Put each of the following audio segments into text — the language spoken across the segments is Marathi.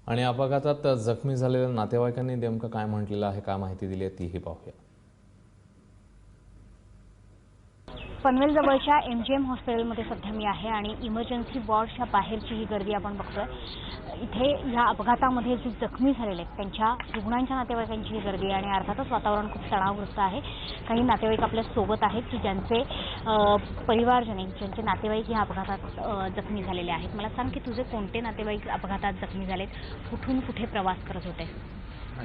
आणि अपघातात जखमी झालेल्या नातेवाईकांनी नेमकं काय म्हटलेलं आहे, काय माहिती दिली आहे तीही पाहूया. पनवेल जवळच्या MGM हॉस्पिटलमध्ये सध्या मी आहे आणि इमर्जन्सी वॉर्डच्या बाहेरची ही गर्दी आपण बघतोय. इथे ह्या अपघातामध्ये जे जखमी झालेले आहेत त्यांच्या रुग्णांच्या नातेवाईकांची ही गर्दी आहे आणि अर्थातच वातावरण खूप तणावग्रस्त आहे. काही नातेवाईक आपल्या सोबत आहेत की ज्यांचे परिवारजन ज्यांचे नातेवाईक ह्या अपघातात जखमी झालेले आहेत. मला सांग की तुझे कोणते नातेवाईक अपघातात जखमी झालेत, कुठून कुठे प्रवास करत होते?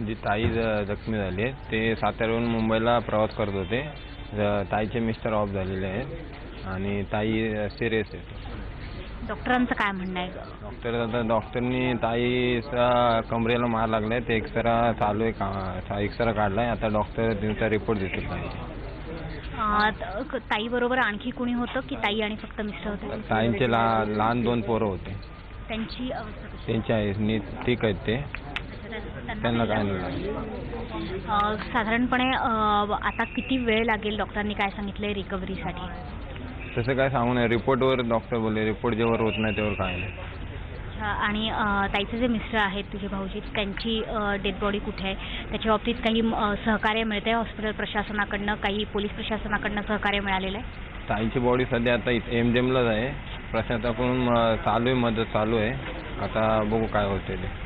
जी ताई जखमी झाले ते साताऱ्याहून मुंबईला प्रवास करत होते. ताईचे मिस्टर ऑफ झालेले आहेत आणि ताई सिरियस आहे. डॉक्टरांचं काय म्हणणं आहे? डॉक्टरनी ताईचा कमरेला मार लागलाय, ते एक्सरा चालू आहे, एक्सरा काढलाय. आता डॉक्टर त्यांचा रिपोर्ट देतील. ताई बरोबर आणखी कोणी होतं की ताई आणि फक्त मिस्टर होते? ताईंचे लहान 2 पोरं होते. त्यांची अवस्था कशी? त्यांची आहे ठीक आहेत, ते त्यांना काय नाही. साधारणपणे आता किती वेळ लागेल, डॉक्टरांनी काय सांगितलंय रिकव्हरीसाठी? तसं काय सांगू नये, रिपोर्टवर डॉक्टर बोलले, रिपोर्ट जेव्हा होत नाही त्यावर काय नाही. आणि ताईचे जे मिस्टर आहेत तुझे भाऊजी, त्यांची डेड बॉडी कुठे आहे? त्याच्या बाबतीत काही सहकार्य मिळतंय हॉस्पिटल प्रशासनाकडनं, काही पोलीस प्रशासनाकडनं सहकार्य मिळालेलं आहे? ताईची बॉडी सध्या आता MGMलाच आहे. प्रशासनाकडून चालू आहे, मदत चालू आहे. आता बघू काय होते ते.